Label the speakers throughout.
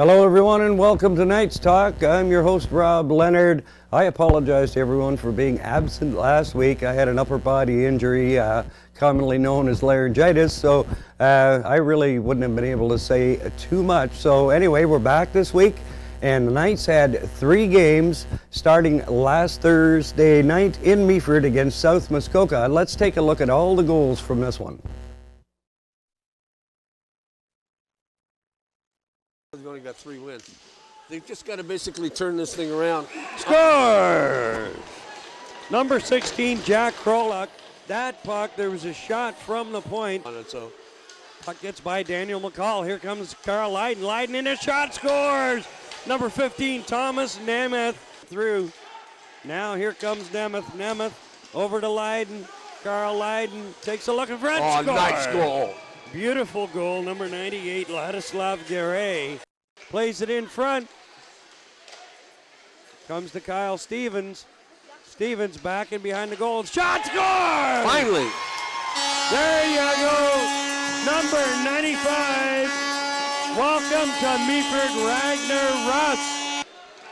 Speaker 1: Hello everyone and welcome to Knights Talk. I'm your host Rob Leonard. I apologize to everyone for being absent last week. I had an upper body injury, commonly known as laryngitis, so I really wouldn't have been able to say too much. So anyway, we're back this week, and the Knights had 3 games starting last Thursday night in Meaford against South Muskoka. Let's take a look at all the goals from this one.
Speaker 2: They've only got 3 wins. They've just got to basically turn this thing around.
Speaker 1: Score! Number 16, Jack Kroluk. That puck, there was a shot from the point.
Speaker 2: So
Speaker 1: Puck gets by Daniel McCall. Here comes Carl Lydon. Lydon in a shot, scores! Number 15, Thomas Nemeth through. Now here comes Nemeth. Nemeth over to Lydon. Carl Lydon takes a look in front.
Speaker 2: Oh,
Speaker 1: score!
Speaker 2: nice goal.
Speaker 1: Beautiful goal, number 98, Ladislav Garay. Plays it in front. Comes to Kyle Stevens. Stevens back and behind the goal. Shot, score!
Speaker 2: Finally.
Speaker 1: There you go. Number 95. Welcome to Meaford, Ragnar Russ.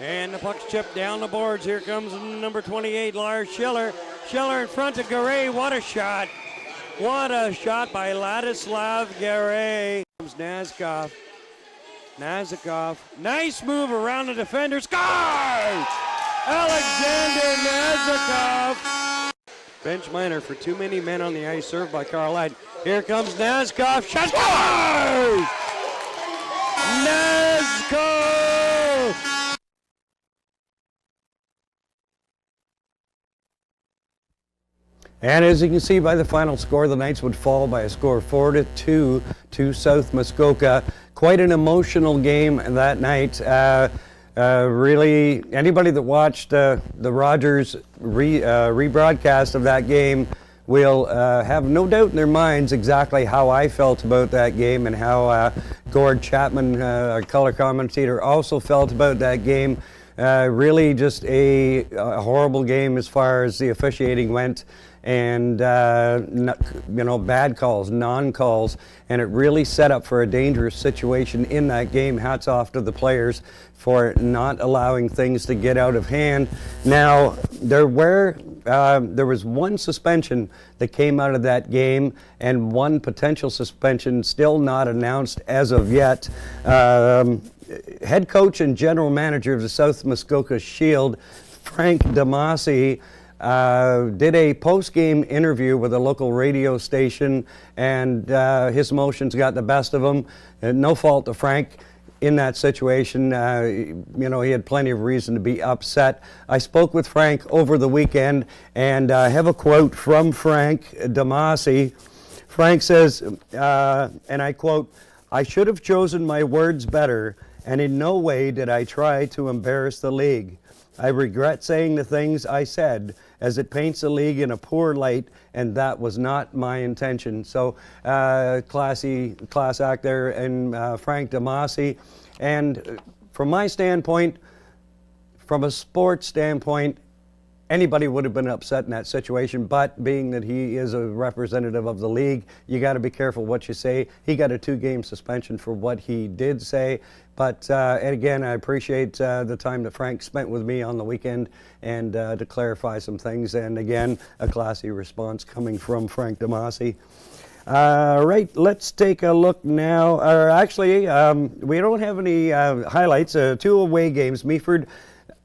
Speaker 1: And the puck's chipped down the boards. Here comes number 28, Lars Schiller. Schiller in front of Garay. What a shot. What a shot by Ladislav Garay. Comes Nazikov. Nazikov. Nice move around the defender. Scores! Alexander Nazikov. Bench minor for too many men on the ice, served by Carl Lydon. Here comes Nazikov. Shot, scores! Nazikov! And as you can see by the final score, the Knights would fall by a score of 4-2 to South Muskoka. Quite an emotional game that night. Really, anybody that watched the Rogers rebroadcast of that game will have no doubt in their minds exactly how I felt about that game and how Gord Chapman, our color commentator, also felt about that game. Really just a horrible game as far as the officiating went, and bad calls, non-calls, and it really set up for a dangerous situation in that game. Hats off to the players for not allowing things to get out of hand. Now, there was one suspension that came out of that game and one potential suspension still not announced as of yet. Head coach and general manager of the South Muskoka Shield, Frank Damasi, did a post-game interview with a local radio station, and his emotions got the best of him. No fault to Frank in that situation. He had plenty of reason to be upset. I spoke with Frank over the weekend, and I have a quote from Frank Damasi. Frank says, and I quote, "I should have chosen my words better, and in no way did I try to embarrass the league. I regret saying the things I said, as it paints the league in a poor light, and that was not my intention." So class act there, and Frank Damasi. And from my standpoint, from a sports standpoint, anybody would have been upset in that situation, but being that he is a representative of the league, you got to be careful what you say. He got a 2-game suspension for what he did say, but and again, I appreciate the time that Frank spent with me on the weekend and to clarify some things, and again, a classy response coming from Frank Damasi. Right, let's take a look now. Actually, we don't have any highlights. 2 away games. Meaford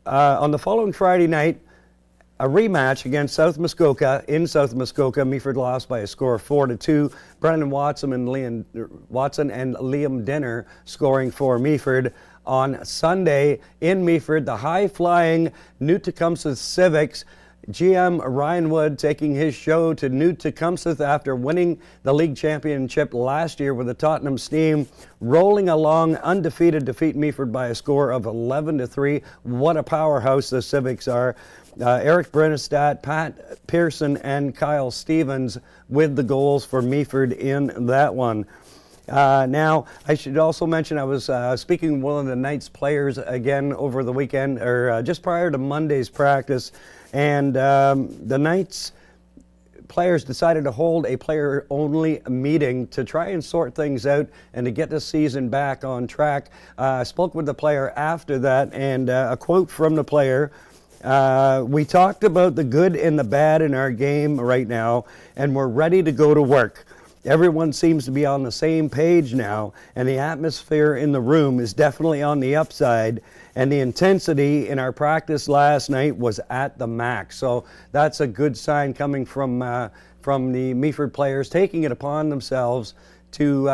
Speaker 1: on the following Friday night, a rematch against South Muskoka in South Muskoka. Meaford lost by a score of 4-2. Brendan Watson and Liam Dinner scoring for Meaford. On Sunday in Meaford, the high-flying Newt-Tecumseh Civics, GM Ryan Wood taking his show to Newt-Tecumseh after winning the league championship last year with the Tottenham Steam, rolling along undefeated, defeat Meaford by a score of 11-3. What a powerhouse the Civics are. Eric Brennestat, Pat Pearson, and Kyle Stevens with the goals for Meaford in that one. Now, I should also mention I was speaking with one of the Knights players again over the weekend, or just prior to Monday's practice, and the Knights players decided to hold a player-only meeting to try and sort things out and to get the season back on track. I spoke with the player after that, and a quote from the player: we talked about the good and the bad in our game right now, and we're ready to go to work. Everyone seems to be on the same page now, and the atmosphere in the room is definitely on the upside, and the intensity in our practice last night was at the max. So that's a good sign coming from the Meaford players, taking it upon themselves to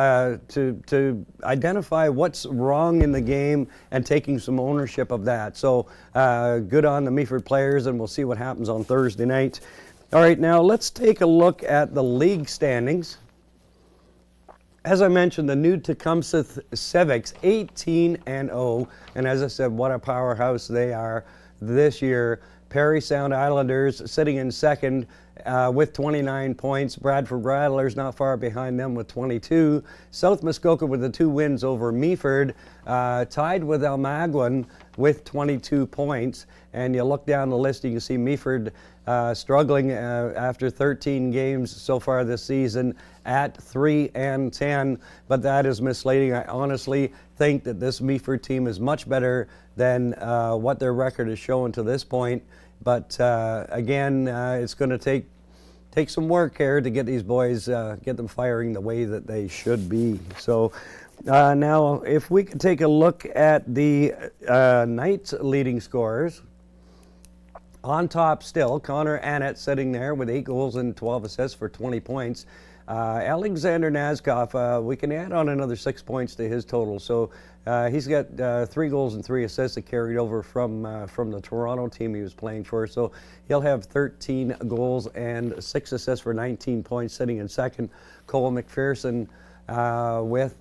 Speaker 1: identify what's wrong in the game and taking some ownership of that. So good on the Meaford players, and we'll see what happens on Thursday night. All right, now let's take a look at the league standings. As I mentioned, the new Tecumseh Civics, 18-0, and as I said, what a powerhouse they are this year. Parry Sound Islanders sitting in second with 29 points. Bradford Rattlers not far behind them with 22. South Muskoka with the 2 wins over Meaford, tied with Almaguin with 22 points. And you look down the list, you can see Meaford struggling after 13 games so far this season at 3-10, but that is misleading. I honestly think that this Meaford team is much better than what their record is showing to this point. But again, it's going to take some work here to get these boys, get them firing the way that they should be. So now, if we could take a look at the night's leading scorers. On top still, Connor Annett sitting there with 8 goals and 12 assists for 20 points. Alexander Nazkov, we can add on another 6 points to his total. So he's got 3 goals and 3 assists that carried over from the Toronto team he was playing for. So he'll have 13 goals and 6 assists for 19 points, sitting in second. Cole McPherson with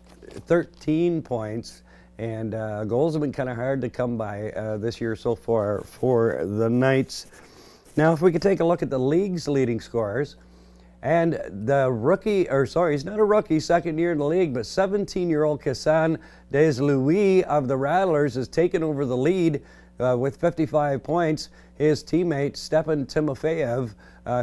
Speaker 1: 13 points. And goals have been kind of hard to come by this year so far for the Knights. Now, if we could take a look at the league's leading scorers, and the rookie, or sorry, he's not a rookie, second year in the league, but 17-year-old Kassan Deslouis of the Rattlers has taken over the lead with 55 points. His teammate, Stepan Timofeyev,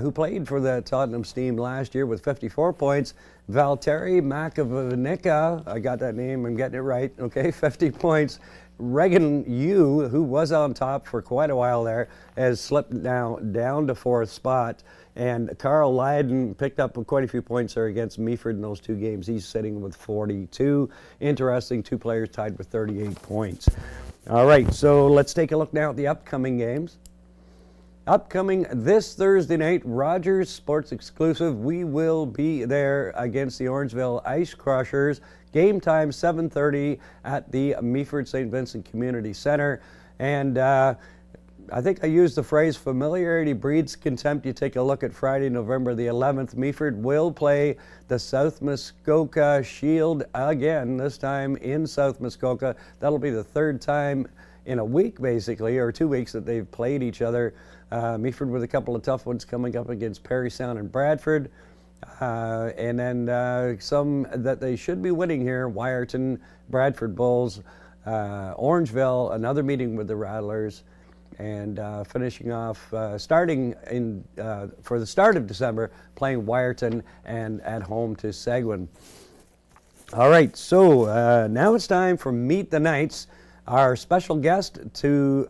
Speaker 1: who played for the Tottenham Steam last year with 54 points. Valtteri Makavinica, I got that name, I'm getting it right, okay, 50 points. Regan Yu, who was on top for quite a while there, has slipped now down to 4th spot. And Carl Lydon picked up quite a few points there against Meaford in those 2 games. He's sitting with 42. Interesting, 2 players tied with 38 points. All right, so let's take a look now at the upcoming games. Upcoming this Thursday night, Rogers Sports Exclusive. We will be there against the Orangeville Ice Crushers. Game time 7:30 at the Meaford St. Vincent Community Center. And I think I used the phrase familiarity breeds contempt. You take a look at Friday, November the 11th. Meaford will play the South Muskoka Shield again, this time in South Muskoka. That'll be the 3rd time in a week, basically, or 2 weeks that they've played each other. Meaford with a couple of tough ones coming up against Parry Sound and Bradford. And then some that they should be winning here: Wyerton, Bradford Bulls, Orangeville, another meeting with the Rattlers, and finishing off, starting in for the start of December, playing Wyerton and at home to Seguin. All right, so now it's time for Meet the Knights. Our special guest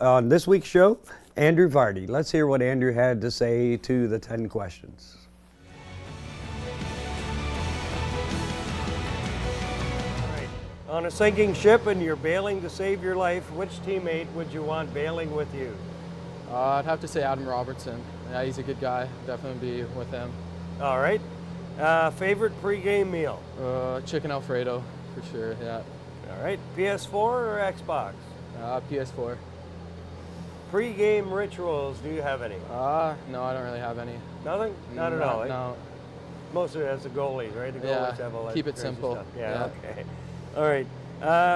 Speaker 1: on this week's show, Andrew Vardy. Let's hear what Andrew had to say to the 10 questions. All right. On a sinking ship and you're bailing to save your life, which teammate would you want bailing with you?
Speaker 3: I'd have to say Adam Robertson. Yeah, he's a good guy. Definitely be with him.
Speaker 1: All right. Favorite pregame meal?
Speaker 3: Chicken Alfredo, for sure, yeah.
Speaker 1: All right. PS4 or Xbox?
Speaker 3: PS4.
Speaker 1: Pre-game rituals, do you have any?
Speaker 3: No, I don't really have any.
Speaker 1: Nothing? Not at all.
Speaker 3: No.
Speaker 1: Most of it as a goalie, right? The
Speaker 3: Yeah,
Speaker 1: goalies have all that
Speaker 3: keep it
Speaker 1: crazy
Speaker 3: simple.
Speaker 1: stuff.
Speaker 3: Yeah.
Speaker 1: Okay. All right.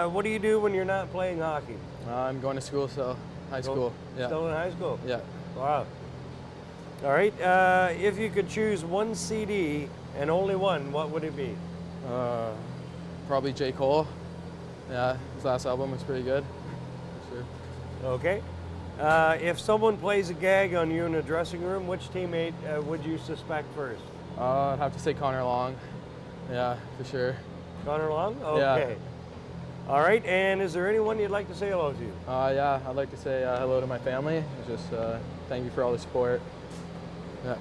Speaker 1: What do you do when you're not playing hockey?
Speaker 3: I'm going to school, so high school. Yeah.
Speaker 1: Still in high school?
Speaker 3: Yeah.
Speaker 1: Wow. All right. If you could choose one CD and only one, what would it be?
Speaker 3: Probably J. Cole. Yeah, his last album was pretty good. For sure.
Speaker 1: Okay. If someone plays a gag on you in a dressing room, which teammate would you suspect first?
Speaker 3: I'd have to say Connor Long. Yeah, for sure.
Speaker 1: Connor Long?
Speaker 3: Yeah.
Speaker 1: Okay. All right, and is there anyone you'd like to say hello to?
Speaker 3: Yeah, I'd like to say hello to my family. Just thank you for all the support. Yeah.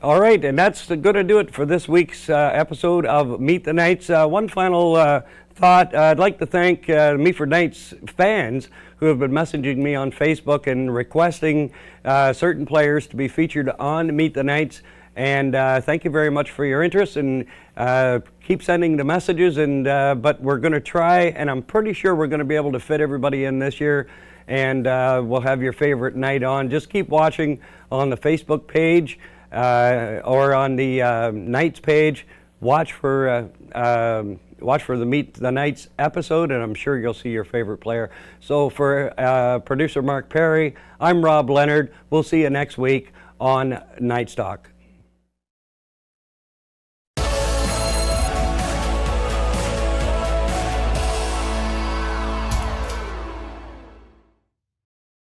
Speaker 1: All right, and that's going to do it for this week's episode of Meet the Knights. One final thought. I'd like to thank Meaford Knights fans who have been messaging me on Facebook and requesting certain players to be featured on Meet the Knights. And thank you very much for your interest, and keep sending the messages. And but we're going to try, and I'm pretty sure we're going to be able to fit everybody in this year. And we'll have your favorite night on. Just keep watching on the Facebook page. Or on the Knights page. Watch for the Meet the Knights episode, and I'm sure you'll see your favorite player. So for producer Mark Perry, I'm Rob Leonard. We'll see you next week on Knights Talk.